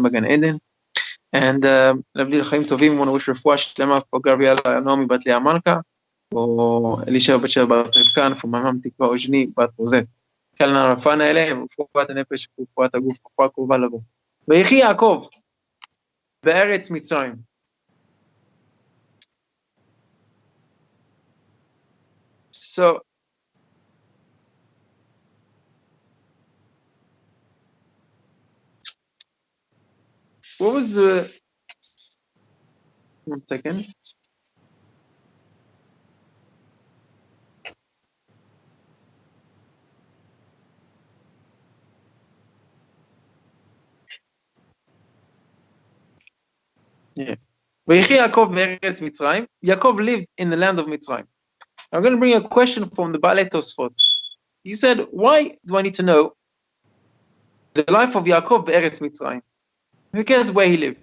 בגן עדן. And להבדיל לחיים טובים, want to wish רפואה שלמה for גבריאלה נעמי בת לאה מלכה, או אלישע בת שבע בת רבקה, for my mom תקווה אוז'ני בת רוזט. קלנה רפואה נעלה, ורפואת הנפש, ורפואת הגוף, רפואה קרובה לבוא. ויחי יעקב בארץ מצרים. So, what was the... One second. Yeah. ויחי יעקב בארץ מצרים. Yaakov lived in the land of Mitzrayim. I'm going to bring a question from the Baalei Tosfot. He said, why do I need to know the life of Yaakov be'eretz Mitzrayim? Who cares where he lived?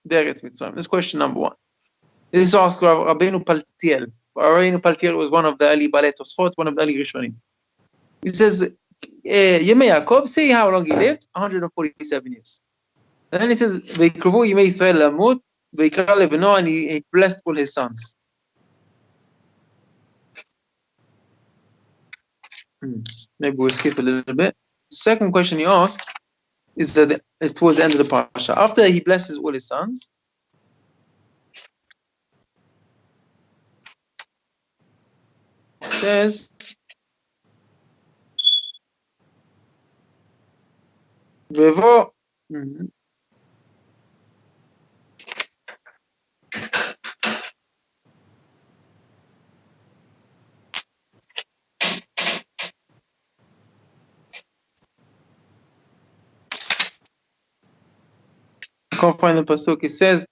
Be'eretz Mitzrayim. That's question number one. This is asked Rabbeinu Paltiel. Rabbeinu Paltiel was one of the early Baalei Tosfot, one of the early Rishonim. He says, Yemei Yaakov, see how long he lived? 147 years. And then he says, V'yikruvu Yemei Yisrael lamut, v'yikra lebeno, and he blessed all his sons. Maybe we'll skip a little bit. The second question he asks is towards the end of the Parasha. After he blesses all his sons, he says, Vevo, I can't find the pasuk. It says,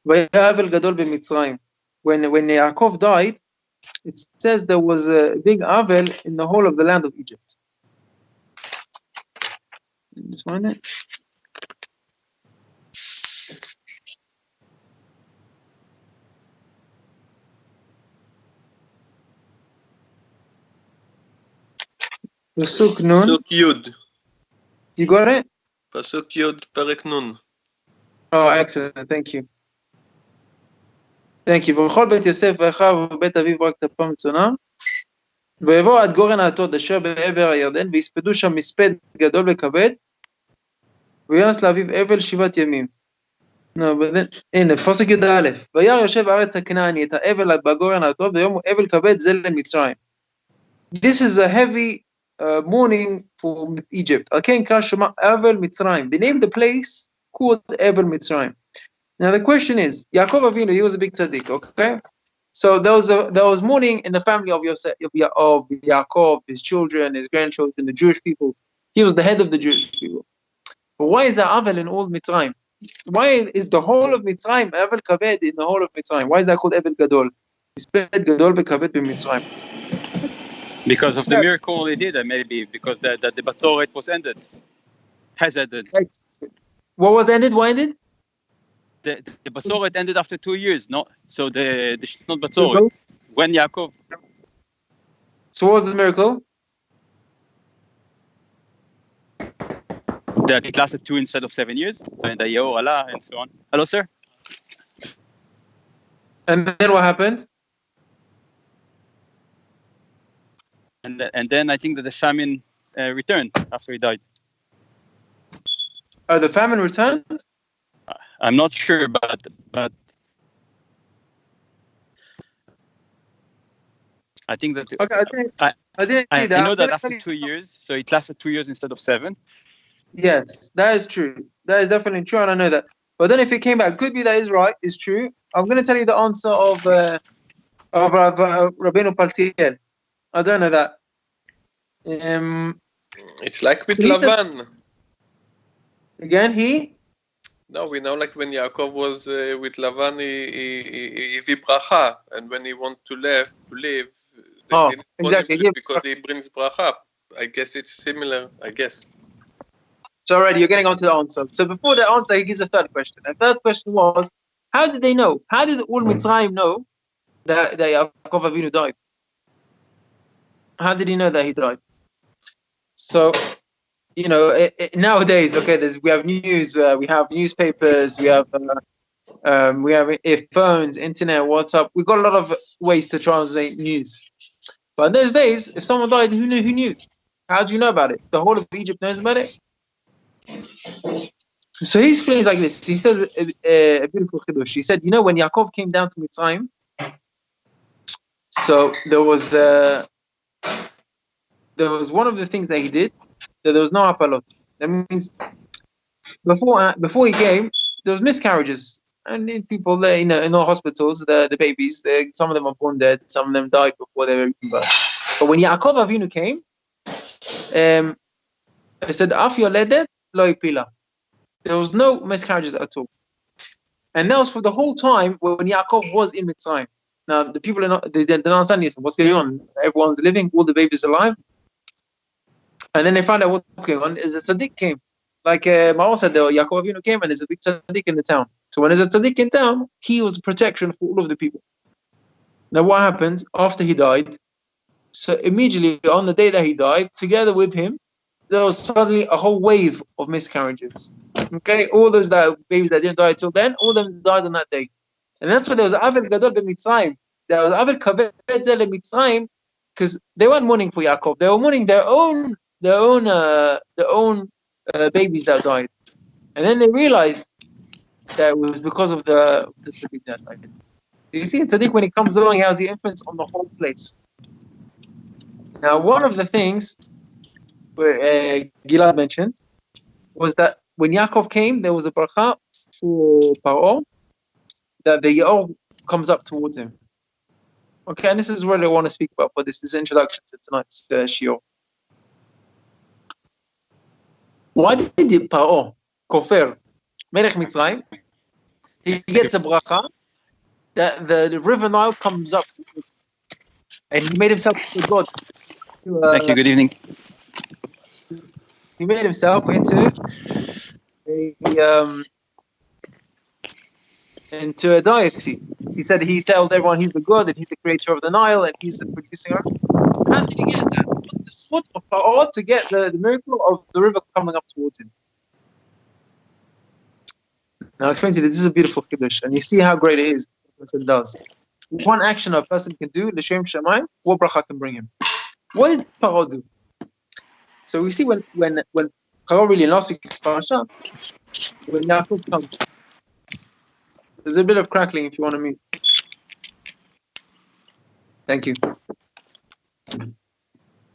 "Vayavel gadol b'Mitzrayim." When Yaakov died, it says there was a big avel in the whole of the land of Egypt. Just find it. Pasuk Nun. Pasuk Yud. You got it? Pasuk Yud, Perek Nun. Oh, excellent. Thank you. Thank you. וכל בית יוסף ואחיו ובית אביו רק טפם מצונם, ויבואו עד גורן העתוד אשר בעבר הירדן, ויספדו שם מספד גדול וכבד, ויונס לאביו אבל 7 ימים. הנה, פסוק י"א. וירא יושב הארץ הכנעני את האבל בגורן העתוד, ויום אבל כבד זה למצרים. This is a heavy mourning for Egypt. Okay, נקרא שמה אבל מצרים. They named the place called אבל מצרים. Now the question is, Yaakov Avinu, he was a big tzaddik, okay? So there was mourning in the family of Yaakov, his children, his grandchildren, the Jewish people. He was the head of the Jewish people. But why is there Avel in all Mitzrayim? Why is the whole of Mitzrayim Avel Kaved in the whole of Mitzrayim? Why is that called Avel Gadol? Misped Gadol Bekaved b'Mitzrayim. Because of the miracle he did, maybe because the Batzoret was ended, has ended. What was ended? Why ended? The Batzoret ended after 2 years, no? So the Shnot Batzoret, when Yaakov. So what was the miracle? That it lasted 2 instead of 7 years, and the Yeor Allah and so on. Hello, sir? And then what happened? And then I think that the famine returned after he died. The famine returned? I'm not sure, but I think that. Okay, I didn't see that. I know that after 2 years, so it lasted 2 years instead of 7. Yes, that is true. That is definitely true, and I know that. But then if it came back, could be that is right, is true. I'm going to tell you the answer of Rabbeinu Paltiel. I don't know that. It's like with Lavan. Again, he? No, we know like when Yaakov was with Lavan, he bracha, and when he wanted to live, they didn't exactly. want him because he brings bracha. I guess it's similar, I guess. So already you're getting on to the answer. So before the answer, he gives a third question. The third question was, how did they know? How did all Mitzrayim know that Yaakov Avinu died? How did he know that he died? So nowadays, okay, we have news, we have newspapers, we have phones, internet, WhatsApp. We've got a lot of ways to translate news. But in those days, if someone died, who knew? How do you know about it? The whole of Egypt knows about it. So he explains like this. He says a beautiful chidush. He said, when Yaakov came down to Mitzrayim, so there was one of the things that he did, that there was no apalot. That means before he came, there was miscarriages. And people there, in the hospitals, the babies, some of them are born dead, some of them died before they were even born. But when Yaakov Avinu came, he said, Af yoledet lo ipila. There was no miscarriages at all. And that was for the whole time when Yaakov was in Mitzrayim. Now, the people they don't understand this. What's going on? Everyone's living, all the babies alive. And then they found out what's going on. Is a tzaddik came. Like Maor said, Yaakov Avinu came and there's a big tzaddik in the town. So when there's a tzaddik in town, he was a protection for all of the people. Now what happened after he died? So immediately on the day that he died, together with him, there was suddenly a whole wave of miscarriages. Okay, all those babies that didn't die till then, all of them died on that day. And that's why there was Avel Gadol b'Mitzrayim. There was Avel Kaved Zel Mitzrayim, because they weren't mourning for Yaakov. They were mourning their own babies that died. And then they realized that it was because of the tzaddik that died. You see, tzaddik, when he comes along, he has the influence on the whole place. Now, one of the things where Gilad mentioned was that when Yaakov came, there was a bracha for Paro that the Yaor comes up towards him. Okay, and this is what I want to speak about for this introduction to tonight's shiur. Why did Paro, Kofer, Melech Mitzrayim, he gets a bracha that the river Nile comes up and he made himself a god. Thank you, good evening. He made himself into a deity. He said he told everyone he's the god and he's the creator of the Nile and he's the producing earth. How did he get that? What the foot of Pharaoh to get the miracle of the river coming up towards him? Now, I'll explain to you, this is a beautiful Kiddush, and you see how great it is. What it does. One action a person can do, L'Shem Shamayim, what bracha can bring him. What did Pharaoh do? So we see when Pharaoh really in last week's Parasha, when Yaakov comes, there's a bit of crackling if you want to mute. Thank you.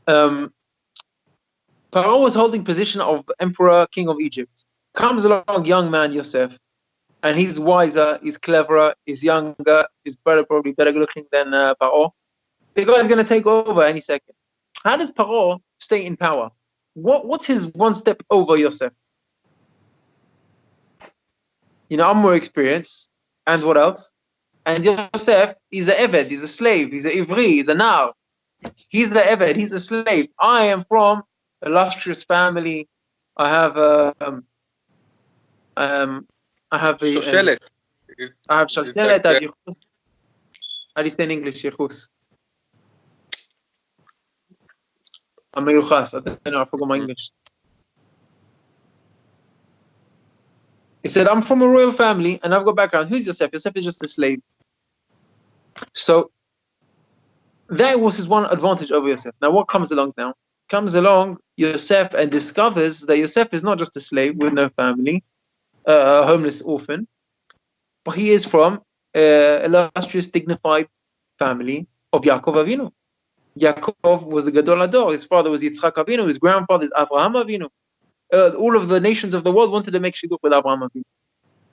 Pharaoh was holding position of emperor, king of Egypt. Comes along young man Yosef, and he's wiser, he's cleverer, he's younger, he's probably better looking than Pharaoh. The guy's going to take over any second. How does Pharaoh stay in power? What's his one step over Yosef? I'm more experienced. And what else? And Yosef, he's an Eved, he's a slave, he's an Ivri, he's a Nar. He's the Eved, he's a slave. I am from a illustrious family. I have Shoshelet. I have Shoshelet. How do you say in English? Yechus. I'm Meyuchas. I don't know, I forgot my English. He said, I'm from a royal family and I've got background. Who's Yosef? Yosef is just a slave. So that was his one advantage over Yosef. Now what comes along now? Comes along Yosef and discovers that Yosef is not just a slave with no family, a homeless orphan, but he is from an illustrious, dignified family of Yaakov Avinu. Yaakov was the Gadol Ador. His father was Yitzchak Avinu. His grandfather is Avraham Avinu. All of the nations of the world wanted to make shidduch with Avraham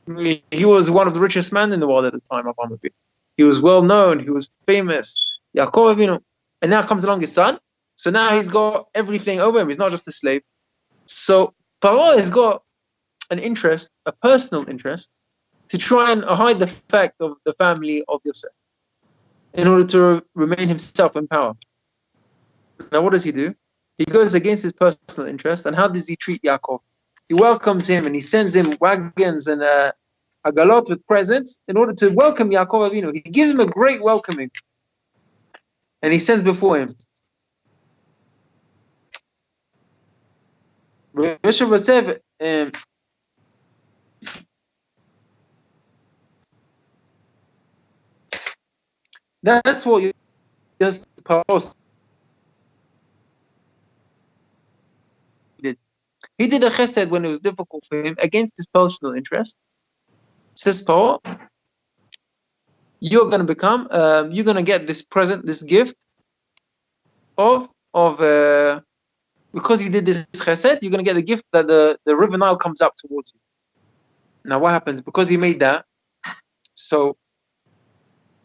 Avinu. He was one of the richest men in the world at the time, Avraham Avinu. He was well known. He was famous. Yaakov Avinu. And now comes along his son. So now he's got everything over him. He's not just a slave. So Paro has got an interest, a personal interest, to try and hide the fact of the family of Yosef in order to remain himself in power. Now what does he do? He goes against his personal interest, and how does he treat Yaakov? He welcomes him and he sends him wagons and agalot with presents in order to welcome Yaakov Avinu. He gives him a great welcoming, and he sends before him. וישב יוסף, that's what Paro did. He did a chesed when it was difficult for him against his personal interest. Says Paro, you're going to get this present, this gift of because you did this chesed, you're going to get the gift that the river Nile comes up towards you. Now what happens? Because he made that, so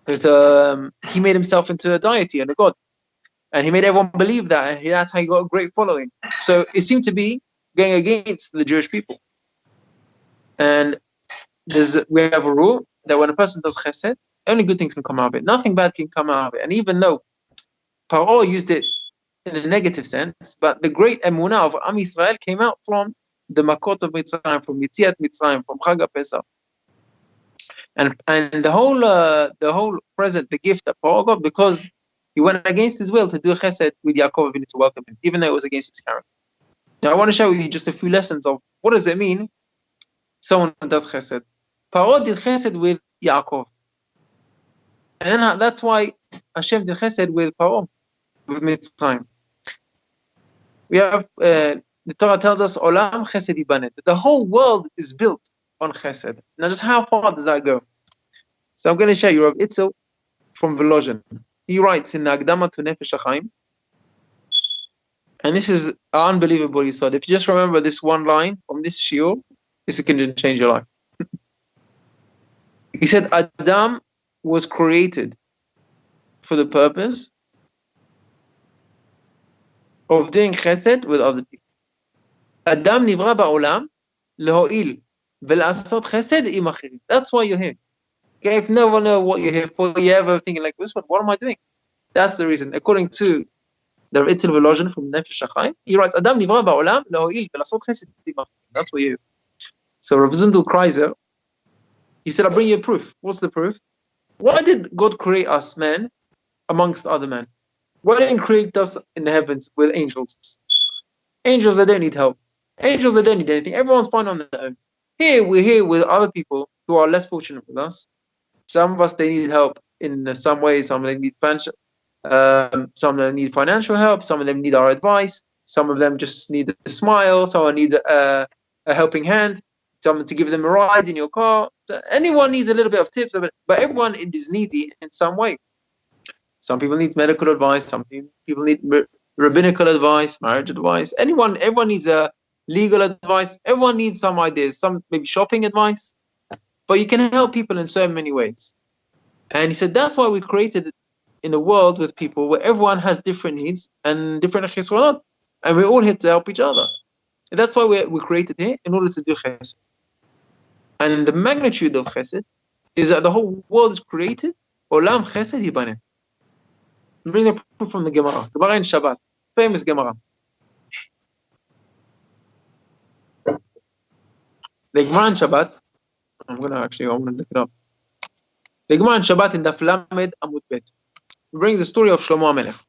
he made himself into a deity and a god. And he made everyone believe that, and that's how he got a great following. So it seemed to be going against the Jewish people. And we have a rule that when a person does chesed, only good things can come out of it. Nothing bad can come out of it. And even though Paro used it in a negative sense, but the great emunah of Am Yisrael came out from the Makot of Mitzrayim, from Yitziat Mitzrayim, from Chag HaPesach. And the whole present, the gift that Paro got, because he went against his will to do chesed with Yaakov Avinu to welcome him, even though it was against his character. Now I want to show you just a few lessons of what does it mean someone does chesed. Paro did chesed with Yaakov. And that's why Hashem did chesed with Paro, with Mitzrayim. We have, the Torah tells us, Olam chesed yibanet. The whole world is built on chesed. Now just how far does that go? So I'm going to show you Rav Itzel from Volozhin. He writes in the Agdama to Nefesh HaChaim, and this is unbelievable. He said, if you just remember this one line from this shiur, this can change your life. He said, Adam was created for the purpose of doing chesed with other people. Adam nivra ba'olam leho'il ve'lasot chesed im achirim. That's why you're here. Okay, if no one knows what you're here for, you're ever thinking like this, what am I doing? That's the reason. According to the Rabbi Volozhin from Nefesh HaChaim, he writes, Adam nivra ba'olam leho'il ve'lasot chesed im achirim. That's what you're here. So Rav Zundel Kreiser, he said, I'll bring you a proof. What's the proof? Why did God create us, men, amongst other men? Why didn't He create us in the heavens with angels? Angels, they don't need help. Angels, they don't need anything. Everyone's fine on their own. Here, we're here with other people who are less fortunate with us. Some of us, they need help in some ways. Some of them need financial help. Some of them need our advice. Some of them just need a smile. Someone need a helping hand. Someone to give them a ride in your car. So anyone needs a little bit of tips, but everyone is needy in some way. Some people need medical advice. Some people need rabbinical advice, marriage advice. Everyone needs a legal advice. Everyone needs some ideas. Some maybe shopping advice. But you can help people in so many ways. And he said that's why we created in a world with people where everyone has different needs and different chesronot, and we're all here to help each other. And that's why we created here in order to do chesed. And the magnitude of chesed is that the whole world is created. Olam chesed yibaneh. Bring a proof from the Gemara. Gemara in Shabbat. Famous Gemara. The Gemara in Shabbat. I'm going to look it up. The Gemara in Shabbat in Daf Lamed Amud Bet. It brings the story of Shlomo HaMelech.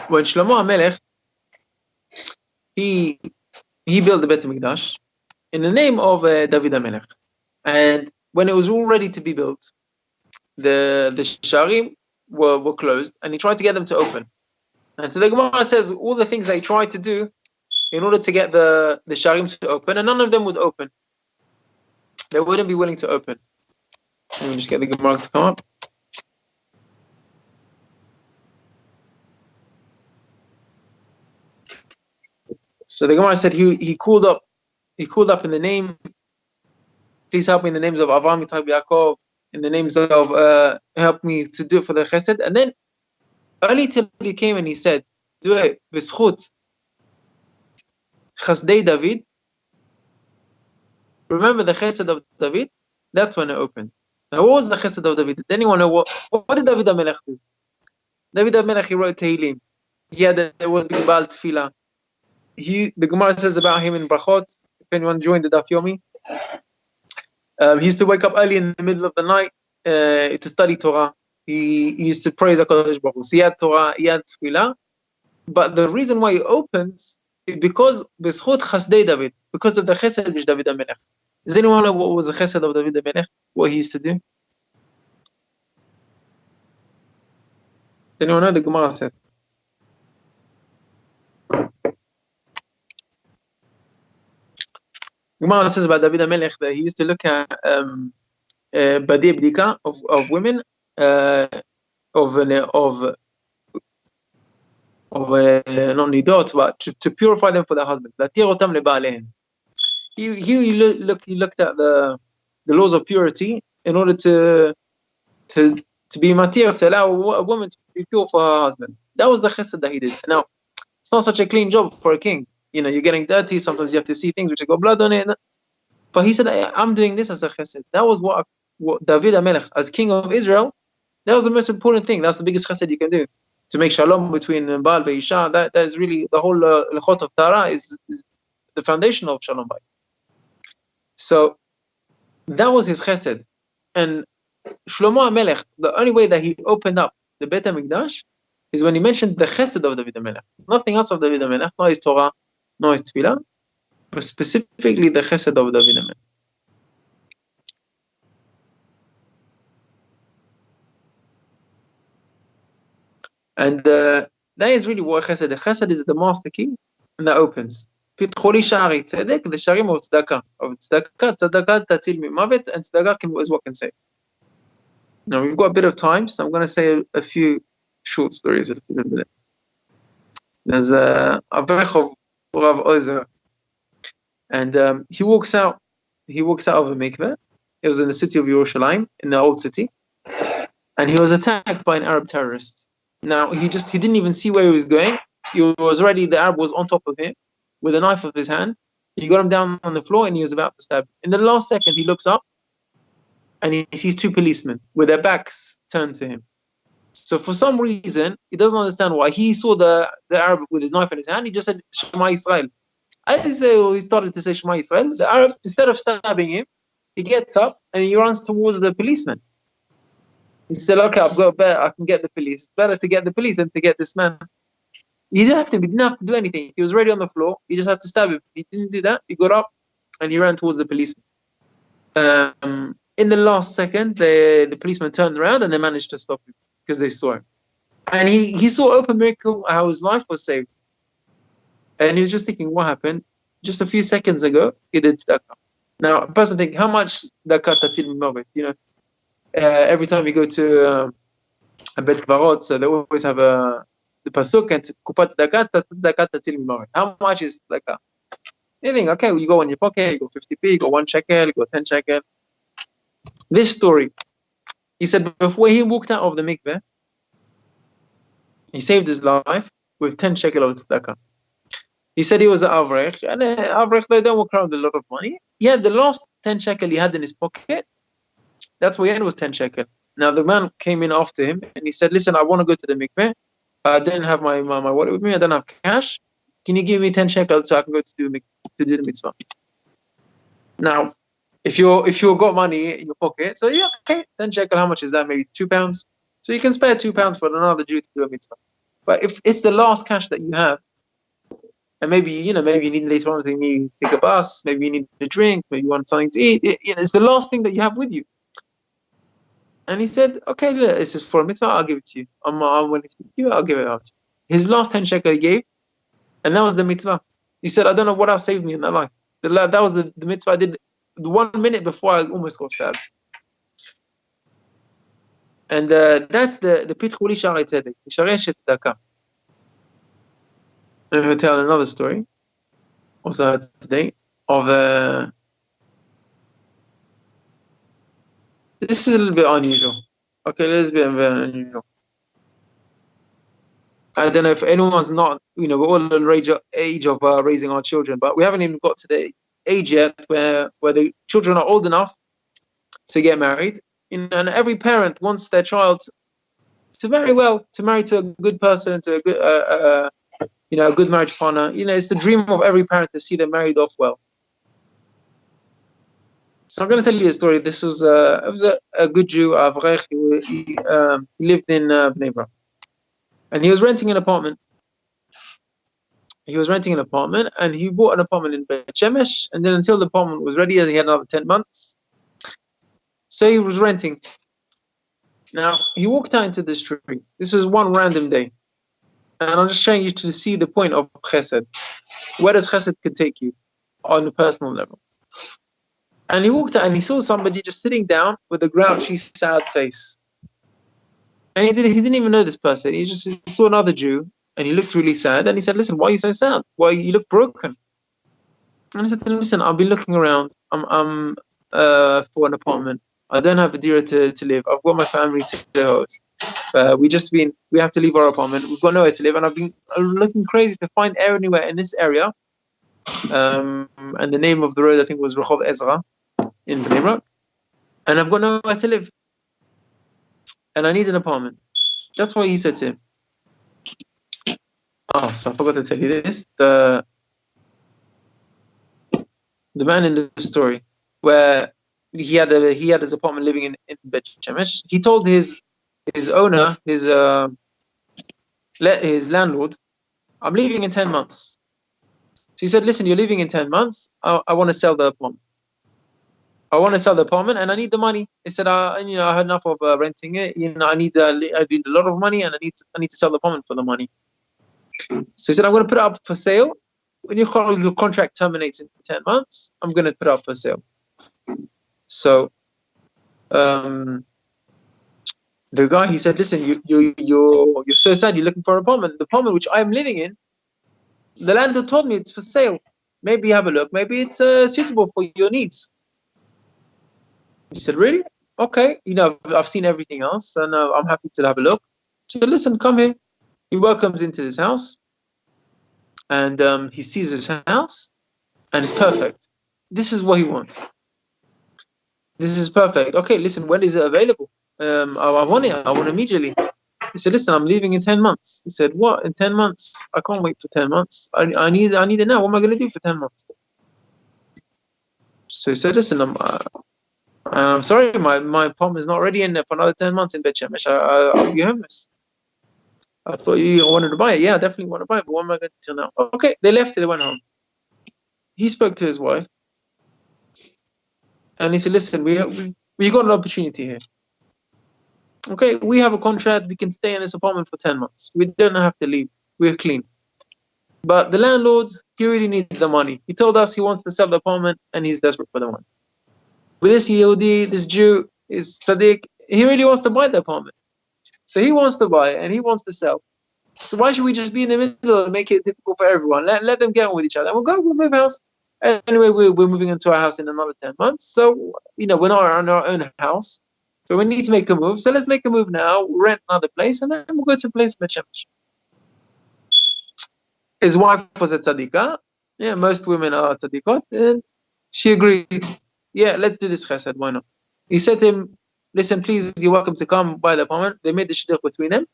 When Shlomo HaMelech, he built the Beit HaMikdash in the name of David HaMelech. And when it was all ready to be built, the Sharim were closed, and he tried to get them to open. And so the Gemara says all the things they tried to do in order to get the Sharim to open, and none of them would open. They wouldn't be willing to open. Let me just get the Gemara to come up. So the Gemara said he called up in the name, please help me in the names of Avraham, Yitzchak, Yaakov, in the names of help me to do it for the chesed. And then early till he came and he said, do it v'schut chasdei David. Remember the chesed of David? That's when it opened. Now what was the chesed of David? Did anyone know what did David HaMelech do? David HaMelech, he wrote Tehillim. There was big Baal Tefillah. The Gemara says about him in Brachot, if anyone joined the Daf Yomi, he used to wake up early in the middle of the night to study Torah. He used to praise HaKadosh Baruch Hu. So he had Torah, he had Tefillah. But the reason why he opens because בזכות חסדי David, because of the chesed which David HaMelech. Does anyone know what was the chesed of David HaMelech? What he used to do? Does anyone know? The Gemara said. Gemara says about David HaMelech that he used to look at badi bdika of women, not nidot, but to purify them for their husbands. He looked at the laws of purity in order to be matir, to allow a woman to be pure for her husband. That was the chesed that he did. Now, it's not such a clean job for a king. You know, you're getting dirty. Sometimes you have to see things which have got blood on it. But he said, I'm doing this as a chesed. That was what David HaMelech, as king of Israel, that was the most important thing. That's the biggest chesed you can do. To make shalom between Baal and Isha. That is really the whole lechot of Tara is the foundation of shalom bayit. So that was his chesed. And Shlomo HaMelech, the only way that he opened up the Beit HaMikdash is when he mentioned the chesed of David HaMelech. Nothing else of David HaMelech, not his Torah, not his Tefillah, but specifically the chesed of David HaMelech. And that is really what chesed is. Chesed is the master key, and that opens. Pitcholi shari tzedek, the sharim of tzedakah. Of tzedakah tatil mimavet, and tzedakah is what can save. Now we've got a bit of time, so I'm going to say a few short stories. There's a Avrech of Rav Ozer, and he walks out of a mikveh. It was in the city of Yerushalayim, in the old city, and he was attacked by an Arab terrorist. Now he didn't even see where he was going. The Arab was on top of him with a knife of his hand. He got him down on the floor and he was about to stab him. In the last second, he looks up and he sees two policemen with their backs turned to him. So for some reason, he doesn't understand why. He saw the Arab with his knife in his hand. He just said, Shema Yisrael. He started to say Shema Yisrael. The Arab, instead of stabbing him, he gets up and he runs towards the policeman. He said, okay, I've got better. I can get the police. It's better to get the police than to get this man. He didn't have to do anything. He was already on the floor. He just had to stab him. He didn't do that. He got up and he ran towards the policeman. In the last second, the policeman turned around and they managed to stop him because they saw him. And he saw open miracle how his life was saved. And he was just thinking, what happened? Just a few seconds ago, he did tzedakah. Now, a person thinks, how much tzedakah tatil mimavet? You know, every time you go to a bet kvarot, so they always have the pasuk and kupat tzedakah tatil mimavet. How much is tzedakah? You think, okay, well, you go in your pocket, you go 50p, you go 1 shekel, you go 10 shekel. This story, he said before he walked out of the mikveh, he saved his life with 10 shekel of tzedakah. He said he was an avrech, and avrech, they don't walk around with a lot of money. He had the last 10 shekel he had in his pocket. That's where he had was 10 shekel. Now the man came in after him and he said, listen, I want to go to the mikveh. I didn't have my wallet with me. I don't have cash. Can you give me 10 shekel so I can go to do the mitzvah? Now, if you got money in your pocket, so yeah, okay, 10 shekel, how much is that? Maybe £2. So you can spare £2 for another Jew to do a mitzvah. But if it's the last cash that you have, and maybe you need later on to take a bus, maybe you need a drink, maybe you want something to eat, it's the last thing that you have with you. And he said, okay, look, this is for a mitzvah, I'll give it to you. I'm willing to give it, I'll give it out to you. His last 10 shekel he gave, and that was the mitzvah. He said, I don't know what else saved me in that life. That was the mitzvah I did 1 minute before I almost got stabbed. And that's the pitchuli shari tzedek, sharesh tzedakah. I'm going to tell another story, also today, of this is a little bit unusual. Okay, this is a bit unusual. I don't know if anyone's not, we're all in the age of raising our children, but we haven't even got to the age yet where the children are old enough to get married. And every parent wants their child to marry well, to marry to a good person, to a good, a good marriage partner. It's the dream of every parent to see them married off well. So I'm going to tell you a story. This was a good Jew, Avrech. He lived in Bnei Brak, and he was renting an apartment. He was renting an apartment, and he bought an apartment in Beit Shemesh, and then until the apartment was ready, he had another 10 months. So he was renting. Now, he walked out into the street. This was one random day. And I'm just showing you to see the point of Chesed. Where does Chesed can take you on a personal level? And he walked out and he saw somebody just sitting down with a grouchy, sad face. And he didn't even know this person. He saw another Jew, and he looked really sad. And he said, "Listen, why are you so sad? Why you look broken?" And I said to him, "Listen, I've been looking around. I'm for an apartment. I don't have a dira to live. I've got my family to host. We have to leave our apartment. We've got nowhere to live, and I've been looking crazy to find anywhere in this area." And the name of the road, I think, was Rehov Ezra in Bnei Brak. And I've got nowhere to live, and I need an apartment. That's what he said to him. Oh, so I forgot to tell you this. The man in the story where he had his apartment living in Beit Shemesh. He told his owner, his landlord, "I'm leaving in 10 months." So he said, "Listen, you're leaving in 10 months. I want to sell the apartment. I want to sell the apartment, and I need the money." He said, "I had enough of renting it. I need a lot of money, and I need to sell the apartment for the money." So he said, "I'm going to put it up for sale. When your contract terminates in 10 months, I'm going to put it up for sale." So the guy, he said, "Listen, you're so sad. You're looking for an apartment. The apartment which I'm living in, the landlord told me it's for sale. Maybe have a look. Maybe it's suitable for your needs." He said, "Really? Okay. I've seen everything else, and I'm happy to have a look." He said, "Listen, come here." He welcomes into his house, and he sees his house, and it's perfect. This is what he wants. This is perfect. Okay, listen, when is it available? I want it. I want it immediately. He said, "Listen, I'm leaving in 10 months. He said, "What? In 10 months? I can't wait for 10 months. I need it now. What am I going to do for 10 months? So he said, "Listen, I'm sorry, my apartment is not ready for another 10 months in Beit Shemesh. I'll be homeless. I thought you wanted to buy it. Yeah, I definitely want to buy it, but what am I going to do now?" Okay, they left it. They went home. He spoke to his wife, and he said, "Listen, we got an opportunity here. Okay, we have a contract. We can stay in this apartment for 10 months. We don't have to leave. We're clean. But the landlord, he really needs the money. He told us he wants to sell the apartment, and he's desperate for the money. But this Yehudi, this Jew, is Tzaddik, he really wants to buy the apartment. So he wants to buy it, and he wants to sell. So why should we just be in the middle and make it difficult for everyone? Let them get on with each other. And we'll move house. Anyway, we're moving into our house in another 10 months. So, we're not in our own house. So we need to make a move. So let's make a move now. We'll rent another place, and then we'll go to a place in Beit Shemesh." His wife was a tzadikah. Yeah, most women are tzaddikot. And she agreed. Yeah, let's do this chesed. Why not? He said to him, "Listen, please, you're welcome to come buy the apartment." They made the shidduch between them.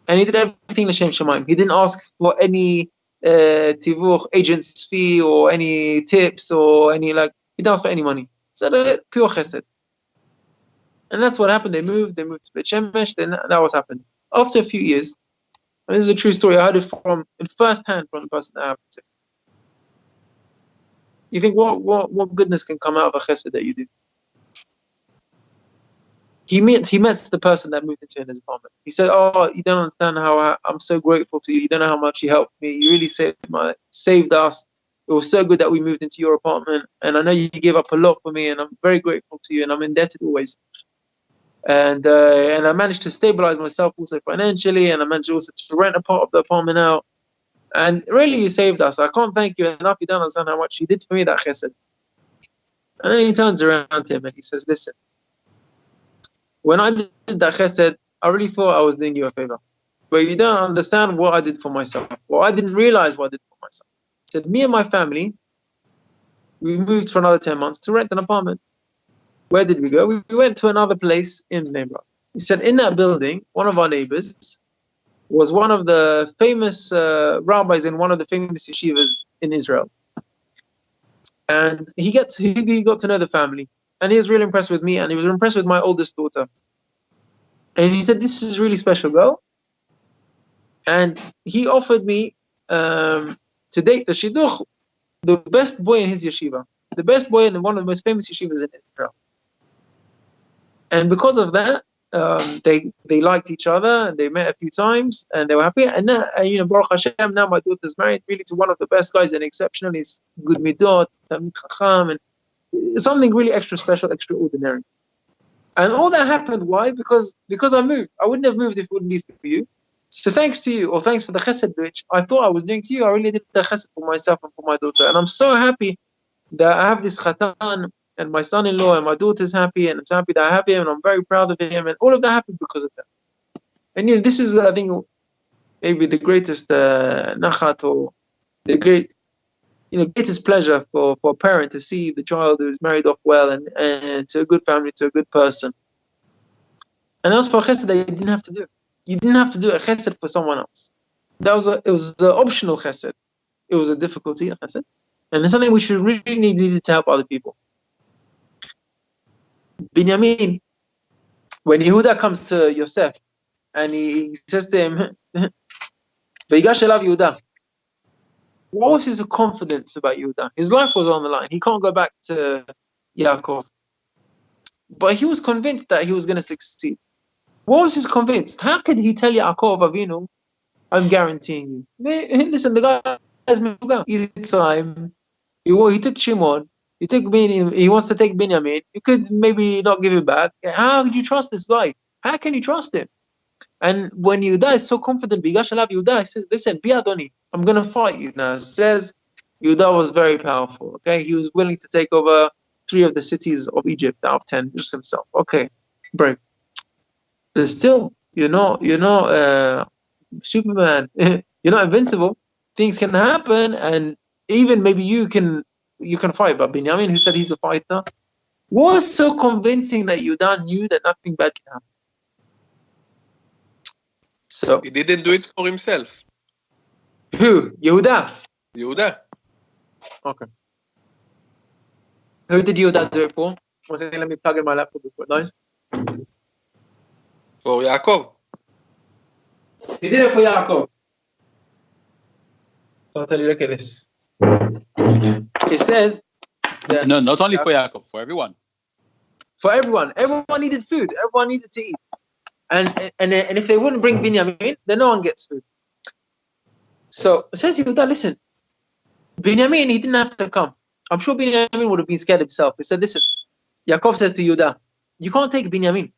And he did everything l'shem shamayim. He didn't ask for any tivuch, agent's fee, or any tips, or he didn't ask for any money. He said pure chesed. And that's what happened. They moved to Beit Shemesh. Then that was happened. After a few years, and this is a true story, I heard it in first hand from the person that happened to. You think what goodness can come out of a chesed that you do? He met the person that moved into his apartment. He said, "Oh, you don't understand how I'm so grateful to you. You don't know how much you helped me. You really saved us. It was so good that we moved into your apartment. And I know you gave up a lot for me, and I'm very grateful to you, and I'm indebted always. And I managed to stabilize myself also financially, and I managed also to rent a part of the apartment out. And really, you saved us. I can't thank you enough. You don't understand how much you did for me, that chesed." And then he turns around to him and he says, "Listen, when I did that chesed, I really thought I was doing you a favor. But you don't understand what I did for myself. Well, I didn't realize what I did for myself." He said, "Me and my family, we moved for another 10 months to rent an apartment. Where did we go? We went to another place in Bnei Brak." He said, "In that building, one of our neighbors was one of the famous rabbis in one of the famous yeshivas in Israel. And he got to know the family. And he was really impressed with me, and he was impressed with my oldest daughter. And he said, 'This is a really special girl.' And he offered me to date, the shidduch, the best boy in his yeshiva, the best boy in one of the most famous yeshivas in Israel. And because of that, they liked each other, and they met a few times, and they were happy. And now, Baruch Hashem, now my daughter's married really to one of the best guys, and exceptionally good midot, Talmid Chacham, and something really extra special, extraordinary. And all that happened, why? Because I moved. I wouldn't have moved if it wouldn't be for you. So thanks to you, or thanks for the chesed which I thought I was doing to you, I really did the chesed for myself and for my daughter. And I'm so happy that I have this chatan, and my son-in-law, and my daughter's happy, and I'm so happy that I have him, and I'm very proud of him, and all of that happened because of that. And this is, I think, maybe the greatest nachat, or the greatest pleasure for a parent to see the child who's married off well and to a good family, to a good person. And that's for a chesed that you didn't have to do. You didn't have to do a chesed for someone else. It was an optional chesed. It was a difficulty, a chesed. And it's something we should really needed to help other people. Binyamin, when Yehuda comes to Yosef, and he says to him, Vayigash elav Yehuda. What was his confidence about Yehuda? His life was on the line. He can't go back to Yaakov. But he was convinced that he was going to succeed. What was his convinced? How could he tell Yaakov Avinu, I'm guaranteeing you? Listen, the guy has easy time. He took Shimon. He wants to take Binyamin. You could maybe not give it back. How could you trust this guy? How can you trust him? And when Yehuda is so confident, Bigash alav Yehuda, he says, listen, Bi Adoni, I'm going to fight you. Now, it says Yehuda was very powerful. Okay, he was willing to take over 3 of the cities of Egypt out of 10, just himself. Okay, brave. But still, you're not Superman. You're not invincible. Things can happen, and even maybe you can fight. But Binyamin, who said he's a fighter, was so convincing that Yehuda knew that nothing bad can happen. So he didn't do it for himself. Who? Yehuda. Okay. Who did Yehuda do it for? One second, let me plug in my laptop before it dies. For Yaakov. He did it for Yaakov. So I'll tell you, look at this. It says that no, not only for Yaakov, for everyone. For everyone. Everyone needed food. Everyone needed to eat. And if they wouldn't bring Binyamin, then no one gets food. So it says Yehuda, listen, Binyamin, he didn't have to come. I'm sure Binyamin would have been scared himself. He said, listen, Yaakov says to Yehuda, you can't take Binyamin.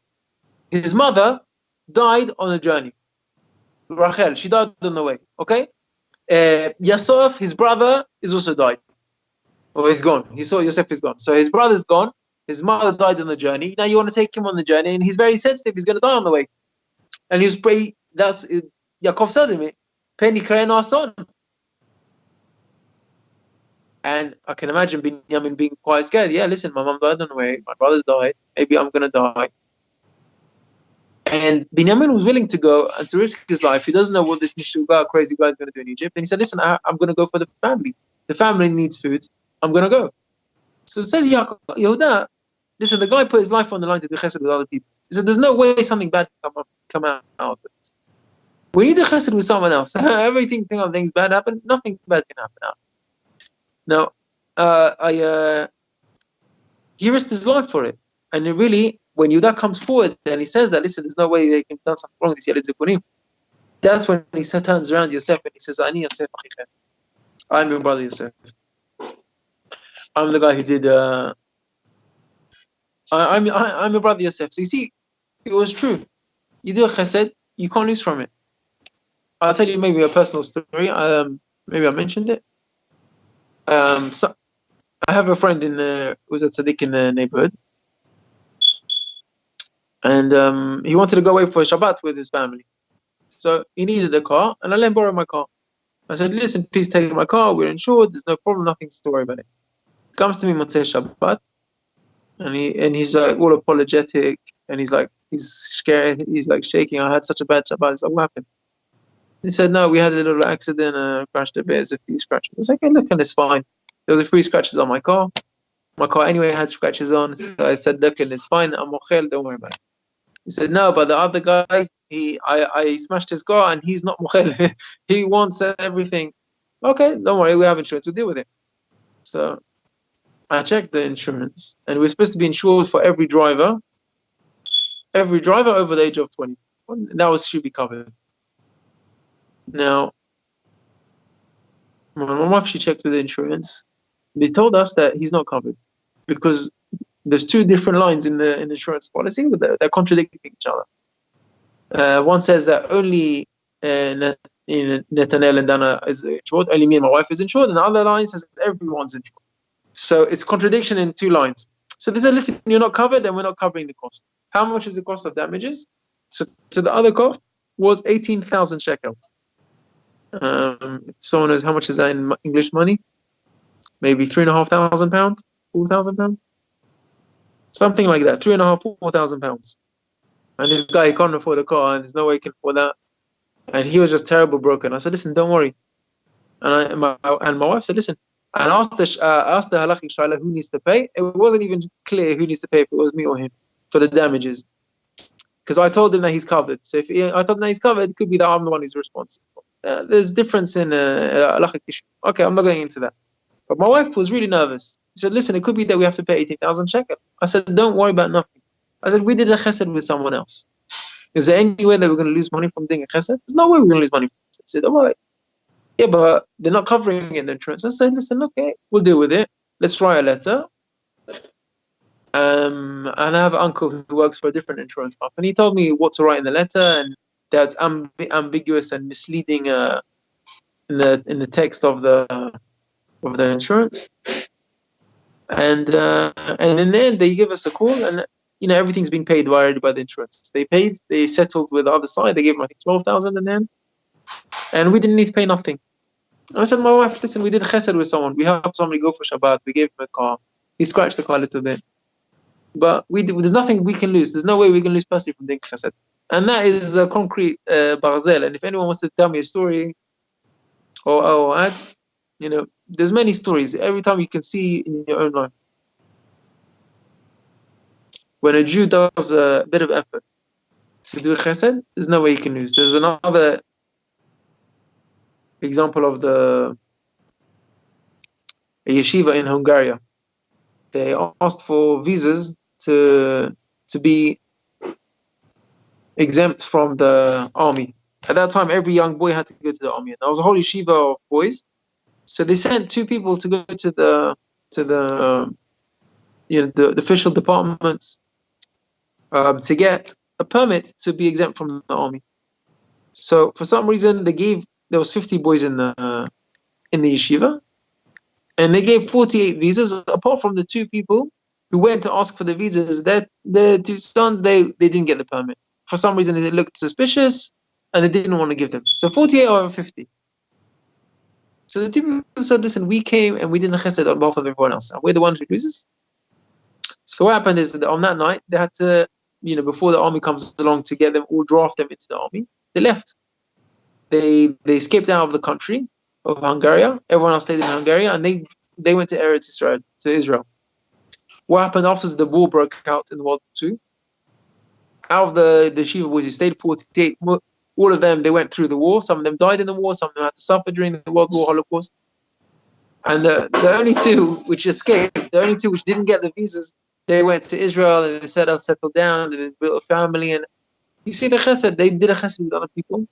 His mother died on a journey. Rachel, she died on the way. Okay? Yosef, his brother, is also died. Or he's gone. He saw Yosef is gone. So his brother's gone. His mother died on the journey. Now you want to take him on the journey, and he's very sensitive. He's going to die on the way. And he was praying. That's Yaakov said to me, "Penny Kreno Ason." And I can imagine Binyamin being quite scared. Yeah, listen, my mom died on the way. My brother's died. Maybe I'm going to die. And Binyamin was willing to go and to risk his life. He doesn't know what this Mishuga, crazy guy, is going to do in Egypt. And he said, listen, I'm going to go for the family. The family needs food. I'm going to go. So it says Yehuda, listen, the guy put his life on the line to do chesed with other people. He said, there's no way something bad can come out of it. When you do chesed with someone else, everything things bad happen, nothing bad can happen out. Now, he risked his life for it. And it really, when Yehuda comes forward and he says that, listen, there's no way they can have done something wrong, that's when he turns around Yosef and he says, Ani Yosef Achichem. I'm your brother Yosef. I'm the guy who did, I'm your brother Yosef. So you see, it was true. You do a chesed, you can't lose from it. I'll tell you maybe a personal story. Maybe I mentioned it. So I have a friend who's a tzaddik in the neighborhood. And he wanted to go away for Shabbat with his family. So he needed a car, and I let him borrow my car. I said, listen, please take my car. We're insured. There's no problem. Nothing to worry about it. He comes to me Motzei Shabbat, and he's like all apologetic, and he's scared. He's like shaking. I had such a bad Shabbat. I said, what happened? He said, no, we had a little accident, crashed a bit. There's a few scratches. I was like, hey, look, and it's fine. There was a few scratches on my car. My car anyway had scratches on. So I said, look, and it's fine. I'm mochel. Don't worry about it. He said, no, but the other guy, I smashed his car, and he's not mochel. He wants everything. Okay, don't worry, we have insurance, we'll deal with it. So I checked the insurance, and we're supposed to be insured for every driver over the age of 20. That should be covered. Now, my wife, she checked with the insurance. They told us that he's not covered because there's two different lines in the insurance policy, but they're contradicting each other. One says that only Netanel and Dana is insured, only me and my wife is insured, and the other line says everyone's insured. So it's contradiction in two lines. So they said, listen, you're not covered, and we're not covering the cost. How much is the cost of damages? So the other cost was 18,000 shekels. If someone knows how much is that in English money, maybe £3,500, £4,000, something like that, £3,500–4,000. And this guy, he can't afford a car, and there's no way he can afford that. And he was just terrible broken. I said, listen, don't worry. And my wife said, listen. And I asked the halachic shaila who needs to pay. It wasn't even clear who needs to pay, if it was me or him, for the damages. Because I told him that he's covered. So if I told him that he's covered, it could be that I'm the one who's responsible. There's difference in halachic issue. Okay, I'm not going into that. But my wife was really nervous. She said, listen, it could be that we have to pay 18,000 shekel. I said, don't worry about nothing. I said, we did a chesed with someone else. Is there any way that we're going to lose money from doing a chesed? There's no way we're going to lose money from it. I said, all right. Yeah, but they're not covering it in the insurance. I said, listen, okay, we'll deal with it. Let's write a letter. And I have an uncle who works for a different insurance company. He told me what to write in the letter, and that's ambiguous and misleading in the text of the insurance. And in the end, they give us a call, and everything's being paid already by the insurance. They settled with the other side. They gave them, I think, 12,000 in the end, and we didn't need to pay nothing. And I said to my wife, listen, we did chesed with someone. We helped somebody go for Shabbat. We gave him a car. He scratched the car a little bit. But there's nothing we can lose. There's no way we can lose personally from doing chesed. And that is a concrete barzel. And if anyone wants to tell me a story or add, there's many stories. Every time you can see in your own life. When a Jew does a bit of effort to do chesed, there's no way you can lose. There's another example of a yeshiva in Hungary. They asked for visas to be exempt from the army. At that time, every young boy had to go to the army. And there was a whole yeshiva of boys. So they sent two people to go to the official departments to get a permit to be exempt from the army. So for some reason, there was 50 boys in the yeshiva, and they gave 48 visas, apart from the two people who went to ask for the visas. Their two sons, they didn't get the permit. For some reason, it looked suspicious, and they didn't want to give them. So 48 over 50. So the two people said, listen, we came and we did the chesed on behalf of everyone else, and we're the ones who loses. So what happened is that on that night, they had to, before the army comes along to get them all, draft them into the army, they left. They escaped out of the country of Hungary. Everyone else stayed in Hungary, and they went to Eretz Israel, to Israel. What happened afterwards? The war broke out in World War II. Out of the yeshiva boys who stayed, 48, all of them, they went through the war. Some of them died in the war. Some of them had to suffer during the World War Holocaust. And the only two which escaped, the only two which didn't get the visas, they went to Israel and they settled down and they built a family. And you see the chesed, they did a chesed with other people.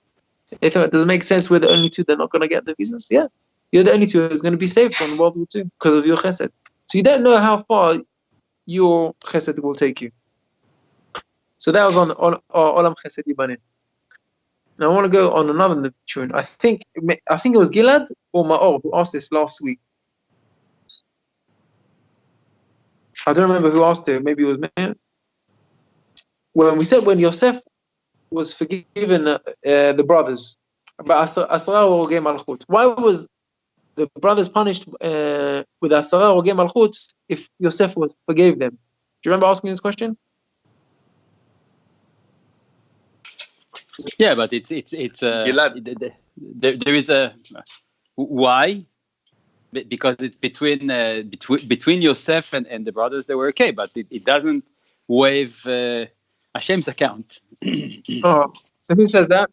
They thought, does it make sense we're the only two that are not going to get the visas? Yeah. You're the only two who's going to be saved from World War II because of your chesed. So you don't know how far your chesed will take you. So that was on Olam Chesed Yibanin. Now I want to go on another tune. I think it was Gilad or Maor who asked this last week. I don't remember who asked it. Maybe it was me. When we said when Yosef was forgiven the brothers, but Asara Orgei Malchut. Why was the brothers punished with Asara Orgei Malchut if Yosef forgave them? Do you remember asking this question? Yeah, but it's there is a why? Because it's between Yosef and the brothers, they were okay, but it doesn't waive Hashem's account. So who says that?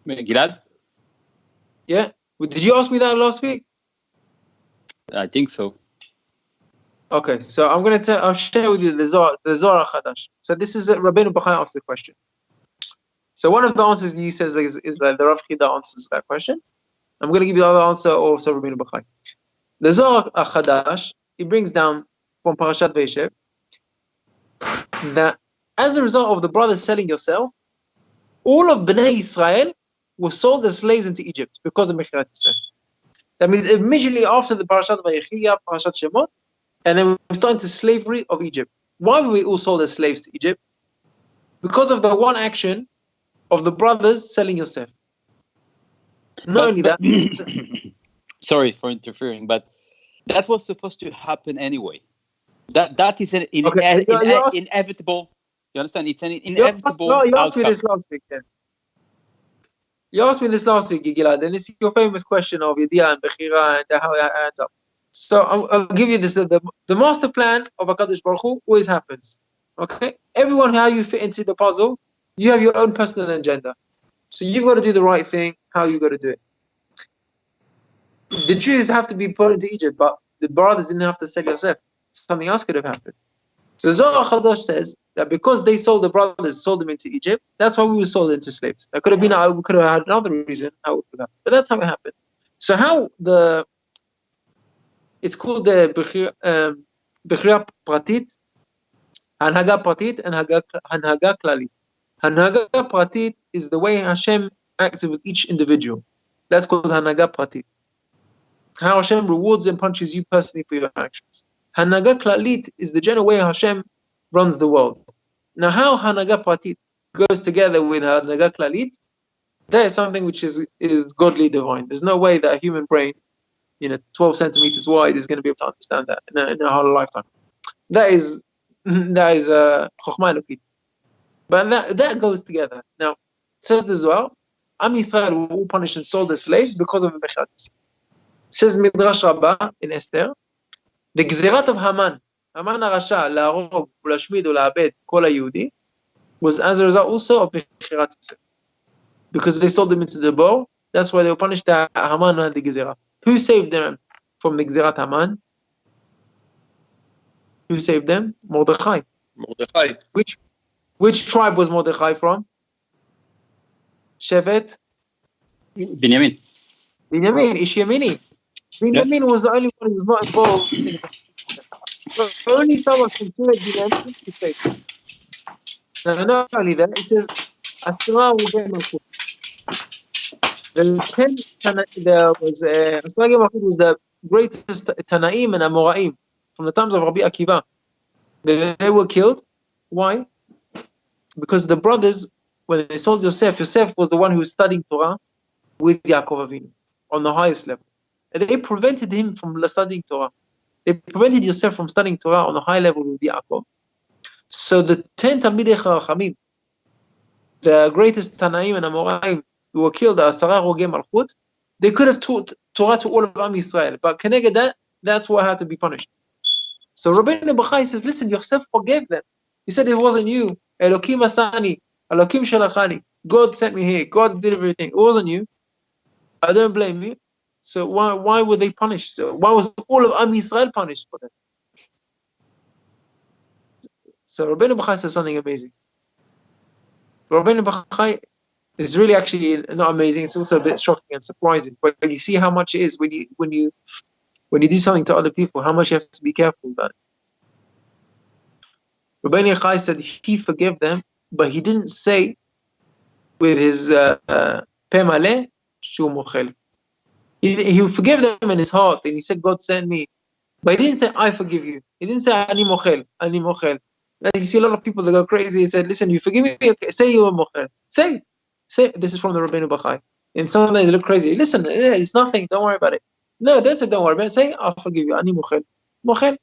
Gilad? Yeah, Did you ask me that last week? I think so. Okay, so I'll share with you the Zohar Chadash. So this is Rabbeinu Bachai asked the question. So one of the answers you says is that the Rav Chida answers that question. I'm going to give you the other answer, also Rabbeinu Bachai. The Zohar Chadash, it brings down from Parashat Vayechi that as a result of the brothers selling Yosef, all of Bnei Israel were sold as slaves into Egypt because of Mechirat Yosef. That means immediately after the Parashat Vayechi, Parashat Shemot, and then we start into slavery of Egypt. Why were we all sold as slaves to Egypt? Because of the one action of the brothers selling Yosef. Not only that. Sorry for interfering, but that was supposed to happen anyway. That is an inevitable. You understand? It's an inevitable you asked me outcome. this last week. Then. You asked me this last week, Gilad, and it's your famous question of Yediah and Bechira and how that adds up. So I'll give you this. The master plan of HaKadosh Baruch Hu always happens. Okay? Everyone, how you fit into the puzzle, you have your own personal agenda. So you've got to do the right thing, how you got to do it. The Jews have to be put into Egypt, but the brothers didn't have to sell Yosef. Something else could have happened. So Zohar Chadash says that because they sold them into Egypt, that's why we were sold into slaves. That could have been, we could have had another reason how it could happen. But that's how it happened. So how it's called the Bechira Pratit, Hanhaga Pratit, and Hanhaga Klali. Hanhaga Pratit is the way Hashem acts with each individual. That's called Hanhaga Pratit. How Hashem rewards and punishes you personally for your actions. Hanhaga Klalit is the general way Hashem runs the world. Now, how Hanhaga Pratit goes together with Hanhaga Klalit, that is something which is godly divine. There's no way that a human brain, 12 centimeters wide, is going to be able to understand that in a whole lifetime. That is Chokhmah Elokit. But that goes together. Now, it says as well, Am Yisrael were all punished and sold as slaves because of the Mechirat Yosef. Says Midrash Rabbah in Esther, the Gzerat of Haman HaRasha, להרוג ולהשמיד ולאבד כל היהודי, was as a result also of Mechirat Yosef. Because they sold them into the bow, that's why they were punished at Haman and the Gzerat. Who saved them from the Gzerat Haman? Who saved them? Mordechai. Which tribe was Mordechai from? Shevet? Binyamin. Ish Yemini. Binyamin was the only one who was not involved in it. Only someone from Binyamin is saved. Now, not only that, it says, Astra will get Malchut. There was the greatest Tanaim and Amoraim from the times of Rabbi Akiva. They were killed. Why? Because the brothers, when they sold Yosef was the one who was studying Torah with Yaakov Avinu on the highest level. And they prevented him from studying Torah. They prevented Yosef from studying Torah on a high level with Yaakov. So the 10 Talmidei Chachamim, the greatest Tanaim and Amoraim, who were killed, Asara Rogei Malchut, they could have taught Torah to all of Am Yisrael. But Keneged that, that's what had to be punished. So Rabbeinu Bachai says, listen, Yosef forgave them. He said, it wasn't you. Elokim Asani, Elokim Shalachani. God sent me here. God did everything. It wasn't you. I don't blame you. So why were they punished? So why was all of Am Yisrael punished for that? So Rabbeinu Bachai says something amazing. Rabbeinu Bachai is really actually not amazing. It's also a bit shocking and surprising. But you see how much it is when you do something to other people, how much you have to be careful about it. Rabbeinu Bachai said he forgave them, but he didn't say with his pe maleh shu mochel. He forgave them in his heart, and he said, God sent me. But he didn't say, I forgive you. He didn't say, ani mochel, ani mochel. Like you see a lot of people that go crazy and said, listen, you forgive me? Okay, say you are mochel. Say. This is from the Rabbeinu Bachai. And some they look crazy. Listen, it's nothing. Don't worry about it. No, don't say don't worry about it. Say, I'll forgive you. Ani mochel. Mochel.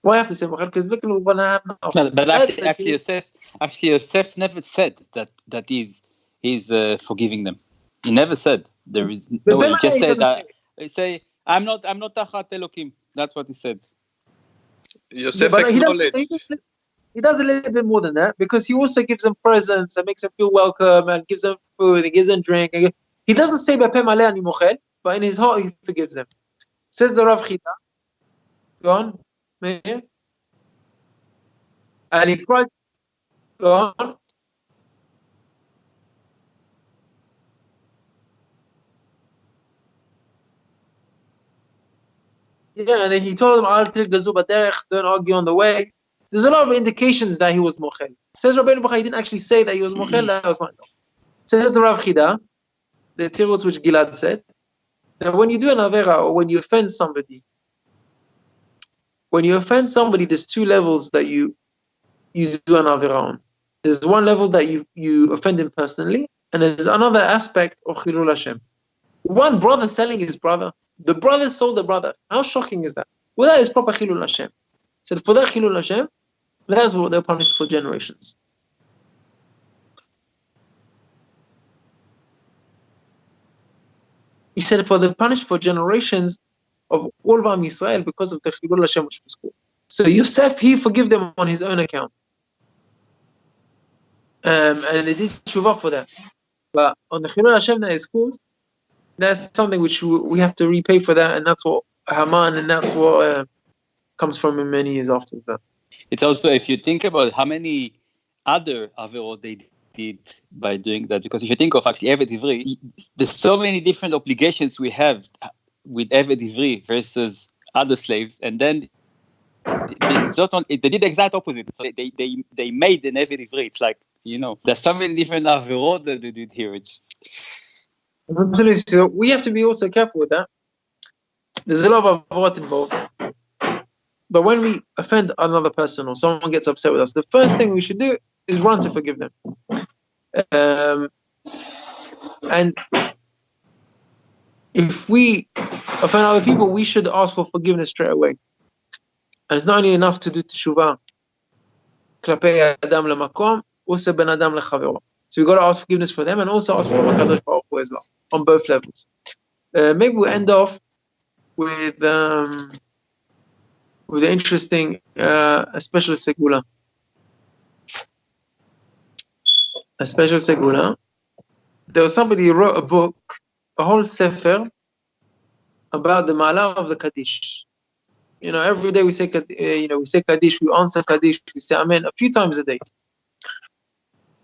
Why have to say mochel? Because look at what happened. No, but actually, Yosef never said that he's forgiving them. He never said there is no way. He just said that. He say, I'm not Tachat Elokim. That's what he said. Yosef acknowledged. He does a little bit more than that, because he also gives them presents and makes them feel welcome and gives them food and gives them drink. He doesn't say Be'peh maleh ani mochel, but in his heart he forgives them. Says the Rav Chida, go on, Meir. And he cried, go on. Yeah, and then he told him, don't argue on the way. There's a lot of indications that he was mochel. Says Rabbeinu Bachai, he didn't actually say that he was mochel, that was not enough. Says the Rav Chida, the tirutz which Gilad said, that when you do an avera, or when you offend somebody, there's two levels that you do an avera on. There's one level that you offend him personally, and there's another aspect of Chilul Hashem. One brother selling his brother. The brother sold the brother. How shocking is that? Well, that is proper Chilul Hashem. So for that Chilul Hashem, that's what they're punished for generations. He said for the punished for generations of all of Am Yisrael because of the Chilul Hashem which was called. So Yosef, he forgive them on his own account. And they did tshuva for that. But on the Chilul Hashem that is caused, that's something which we have to repay for that, and that's what Haman, and that's what comes from in many years after that. It's also, if you think about how many other averot they did by doing that, because if you think of actually Eved Ivri, there's so many different obligations we have with Eved Ivri versus other slaves, and then they did the exact opposite. So they made an Eved Ivri. It's like, there's so many different averot that they did here. So we have to be also careful with that. There's a lot of avarot involved. But when we offend another person or someone gets upset with us, the first thing we should do is run to forgive them. And if we offend other people, we should ask for forgiveness straight away. And it's not only enough to do teshuvah klapei adam lemakom, also ben adam lechavero. So we've got to ask forgiveness for them and also ask for HaKadosh Baruch Hu as well, on both levels. Maybe we'll end off with the interesting a special segula. A special segula. There was somebody who wrote a book, a whole sefer, about the ma'ala of the Kaddish. Every day we say Kaddish, we answer Kaddish, we say Amen a few times a day.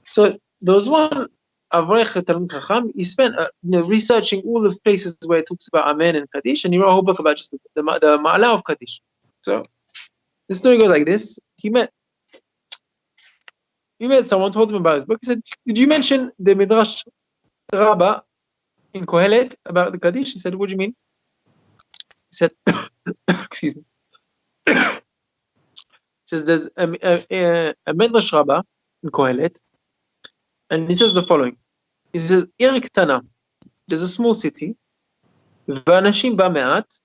So there was one Avrech Talmid Chacham. He spent researching all the places where it talks about Amen and Kaddish, and he wrote a whole book about just the ma'ala of Kaddish. So the story goes like this: he met someone, told him about his book. He said, "Did you mention the Midrash Rabbah in Kohelet about the Kaddish?" He said, "What do you mean?" He said, "Excuse me." He says, "There's a Midrash Rabbah in Kohelet." And he says the following. He says, Ir Ktana, there's a small city, V'anashim ba me'at,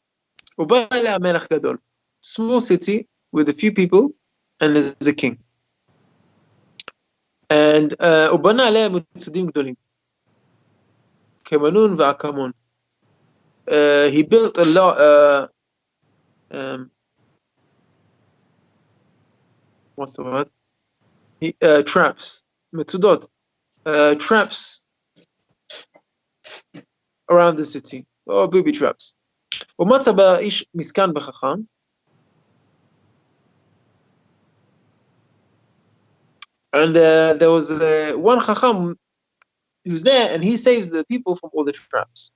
u'ba elea melech gadol. Small city with a few people, and there's a king. And u'bana elea mitzudim gdolim. Kemanun v'akamun. He built a lot, what's the word? Traps, mitzudot. Traps around the city, or booby traps. ומצא בה איש מסכן וחכם, and there was one chacham who was there, and he saves the people from all the traps.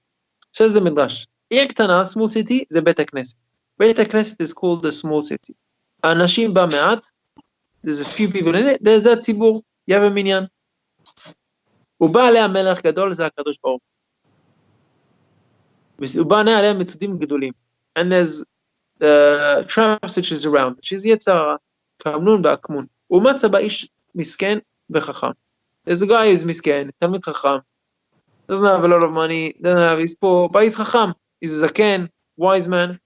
Says the Midrash, עיר קטנה, small city, זה בית הכנסת. בית הכנסת is called the small city. אנשים בה מעט, there's a few people in it, there's a ציבור, you have a minyan. ובא עליה מלך גדול, זה הקדוש ברוך הוא. ובא עליה מצודים גדולים. And there's traps which is around, which is יצר, כאמנון ואקמון. ומצא בה איש מסכן וחכם. There's a guy who's מסכן, תלמיד חכם, doesn't have a lot of money, he's poor, but he's חכם, he's a זקן, wise man.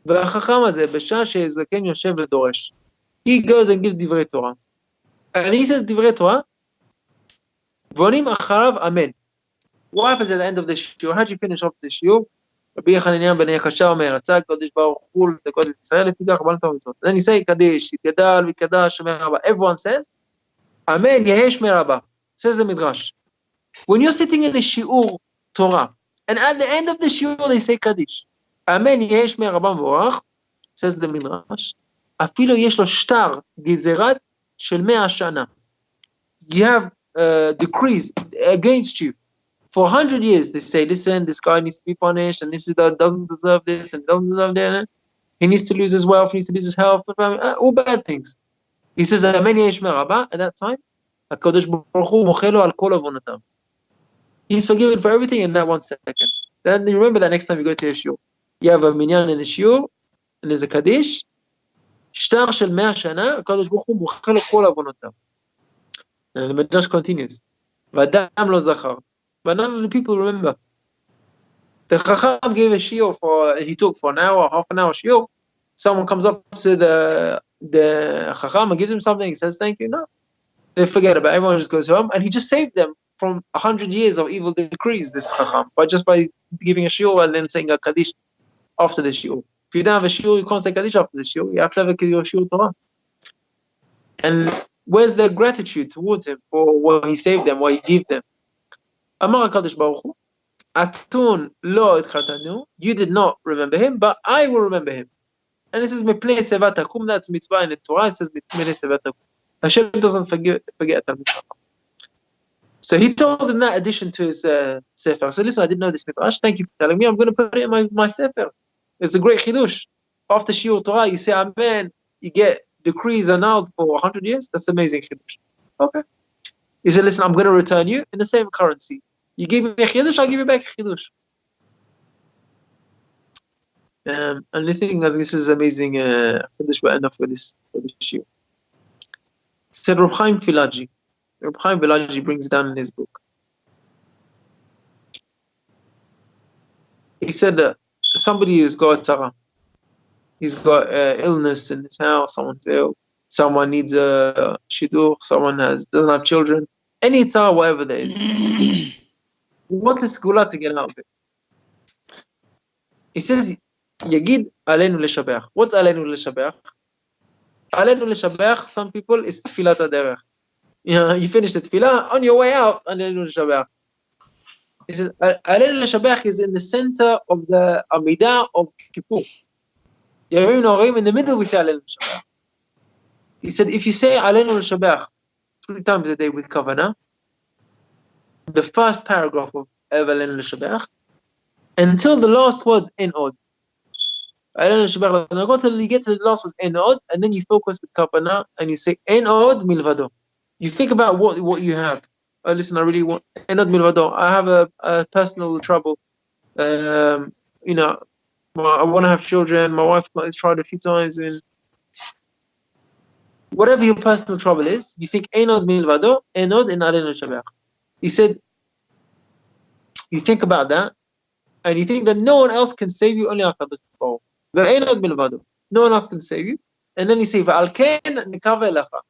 והחכם הזה, בשעה שזקן יושב ודורש, he goes and gives דברי תורה. And he says דברי תורה, ועונים אחריו אמן. What happens at the end of the shiur? How do you finish off the shiur? רבי חנניה בן יקשה אומר, רצה הקדוש ברוך הוא לתקות את ישראל, לפיכך קיבלנו את המצוות. Then he say קדיש, יתגדל ויקדש שמי רבה. Everyone says, אמן יהא שמי רבה. Says the Midrash. When you're sitting in a shiur Torah, And at the end of the shiur, they say Kaddish. Amen yesh me Rabban Vorach, says the Midrash, אפילו יש לו שטר גזירת של 100 שנה. You have decrees against you. For 100 years, they say, listen, this guy needs to be punished, and this doesn't deserve this, and doesn't deserve that. He needs to lose his wealth, he needs to lose his health, all bad things. He says, Amen yesh me Rabba, at that time, HaKadosh Baruch Hu mocheh lo al kol avonatam. He's forgiven for everything in that 1 second. Then you remember that next time you go to a shiur. You have a minyan in the shiur, and there's a Kaddish, שטר של 100 שנה, הקדוש ברוך הוא מוכר לו כל עוונותיו. And the Midrash continues. ואדם לא זכר. But none of the people remember. The Chacham gave a shiur he took for an hour, half an hour shiur. Someone comes up to the Chacham and gives him something, he says thank you. No. They forget about it. Everyone just goes home, and he just saved them from 100 years of evil decrees, this Chacham, by giving a shiur and then saying a Kaddish after the shiur. If you don't have a shiur, you can't say Kaddish after the shiur. You have to have your shiur Torah. And where's their gratitude towards him for what he saved them, what he gave them? Amar HaKadosh Baruch Hu, Atun lo etchatanu, you did not remember him, but I will remember him. And this is Mipnei Sevat Takum, that's mitzvah in the Torah, it says Mipnei Sevat Takum. Hashem doesn't forget a mitzvah. So he told him that addition to his sefer. So listen, I didn't know this midrash, thank you for telling me, I'm going to put it in my sefer. It's a great chidush. After shiur Torah, you say Amen, you get decrees annulled for 100 years. That's amazing chidush. Okay. He said, listen, I'm going to return you in the same currency. You give me a chidush, I'll give you back a chidush. And I think that this is amazing chidush enough for this shiur. Said Reb Chaim Filaji. Reb Chaim Filaji brings down in his book. He said that somebody who's got tzara, he's got illness in his house, someone's ill, someone needs a shidduch, someone doesn't have children, any tzara, whatever there is. What's the segula to get out of it? He says, Yagid aleinu leshabeach. What's aleinu leshabeach? Aleinu leshabeach, some people, is tfilat haderech. You finish the tfilah, on your way out, aleinu leshabeach. He says, Aleinu leshabeach is in the center of the Amidah of Kippur. In the middle we say Aleinu leshabeach. He said, if you say Aleinu leshabeach 3 times a day with kavanah, the first paragraph of Aleinu leshabeach, until the last words in od. Aleinu leshabeach, until you get to the last words in od, and then you focus with kavanah, and you say in od milvado. You think about what you have. Listen, I really want, enod milvado. I have a personal trouble. I want to have children. My wife tried a few times. And whatever your personal trouble is, you think enod milvado, enod in aleinu leshabeach. He said, you think about that, and you think that no one else can save you, only HaKadosh Baruch Hu. Enod milvado. No one else can save you. And then you say, v'al ken nekaveh lecha.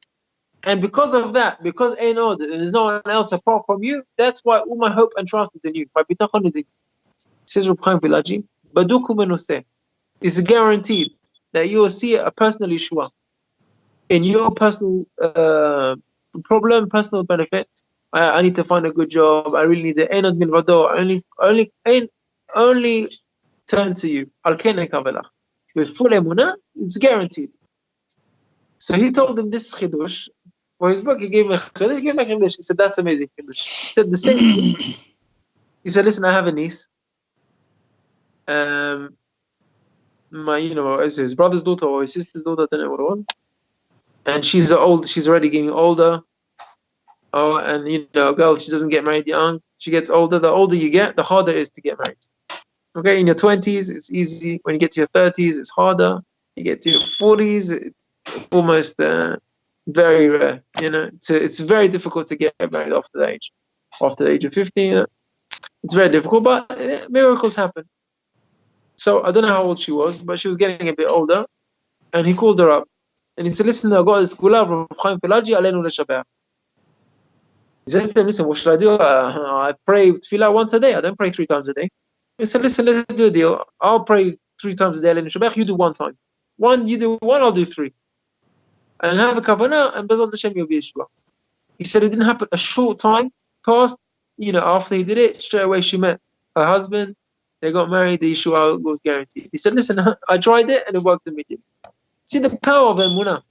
And because of that, because there's no one else apart from you, that's why all my hope and trust is in you. My bitachon is in you. Says Reb Chaim Filaji, Baduk u'menuseh. It's guaranteed that you will see a personal Yeshua in your personal problem, personal benefit. I need to find a good job. I really need the enod milvado. Only turn to you. Al ken nekaveh. With full emunah, it's guaranteed. So he told him this chidush. For his book, he gave him a chidush. He said, that's amazing chidush. He said the same thing. He said, listen, I have a niece. His brother's daughter or his sister's daughter, I don't know what it was. And she's already getting older. Oh, and a girl, she doesn't get married young. She gets older. The older you get, the harder it is to get married. Okay, in your 20s, it's easy. When you get to your 30s, it's harder. You get to your 40s, it's almost very rare. It's very difficult to get married after the age of 50. It's very difficult, but miracles happen. So I don't know how old she was, but she was getting a bit older, and he called her up, and he said, "Listen, I got this segula from Chaim Filaji, aleinu leshabeach." He said to him, "Listen, what should I do? I pray tefillah once a day. I don't pray 3 times a day." He said, "Listen, let's do a deal. I'll pray 3 times a day aleinu leshabeach. You do 1 time. You do 1, I'll do 3. And have a kavanah, and Bezrat Hashem you'll be Yeshua." He said it didn't happen. A short time passed. After he did it, straight away she met her husband, they got married, the Yeshua was guaranteed. He said, listen, I tried it and it worked immediately. See the power of Emunah.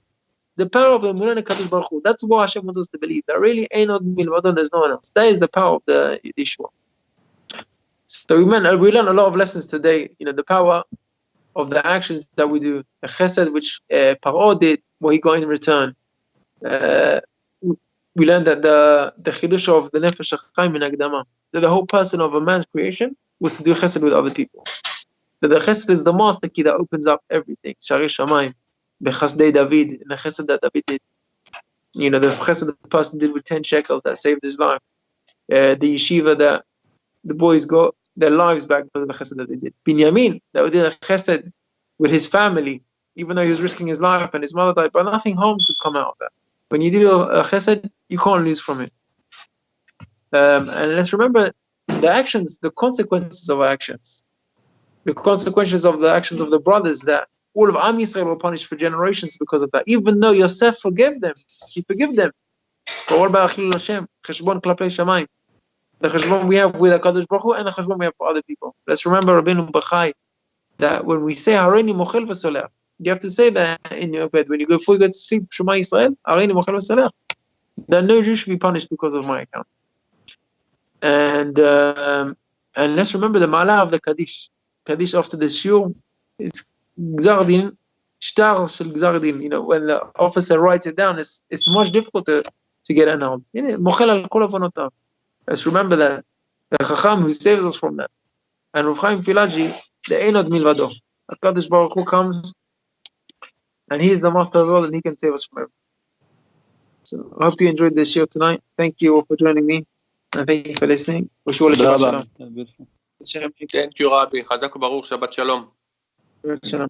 The power of Emunah and Kadosh Baruch Hu. That's what Hashem wants us to believe. There really ain't no milvado, there's no one else. That is the power of the Yeshua. So we learned a lot of lessons today. The power of the actions that we do. The Chesed, which Paro did, what he got in return. We learned that the Chidush of the Nefesh HaChaim in Agdama, that the whole person of a man's creation was to do Chesed with other people. That the Chesed is the master key that opens up everything. Shari Shamayim, the Chesdei David, and the Chesed that David did. The Chesed the person did with 10 shekels that saved his life. The yeshiva that the boys got their lives back because of the Chesed that they did. Binyamin, that did a Chesed with his family, even though he was risking his life and his mother died, but nothing harm could come out of that. When you do a Chesed, you can't lose from it. And let's remember the actions, the consequences of our actions. The consequences of the actions of the brothers, that all of Am Yisrael were punished for generations because of that. Even though Yosef forgave them, he forgave them. But what about Achil Hashem? Cheshbon klapei shamayim. The cheshbon we have with HaKadosh Baruch Hu and the cheshbon we have for other people. Let's remember Rabbeinu Bachai, that when we say Hareini mochel v'solech, you have to say that in your bed. When you go before you go to sleep, Shema Yisrael, Hareini mochel v'solech. That no Jew should be punished because of my account. And let's remember the Ma'ala of the Kaddish. Kaddish after the Shiur is Gzar Din, Shtar Shel Gzar Din. When the officer writes it down, it's much difficult to get annulled. Mochel al kol avonotav. Let's remember that the Chacham who saves us from that. And Rav Chaim Filaji, the Einod Milvado. HaKadosh Baruch Hu comes, and He is the Master of all, and He can save us from everything. So I hope you enjoyed this show tonight. Thank you all for joining me, and thank you for listening. Wish you all a Shabbat Shalom. Thank you, Rabbi. Chazak u'baruch, Shabbat Shalom. Shabbat Shalom.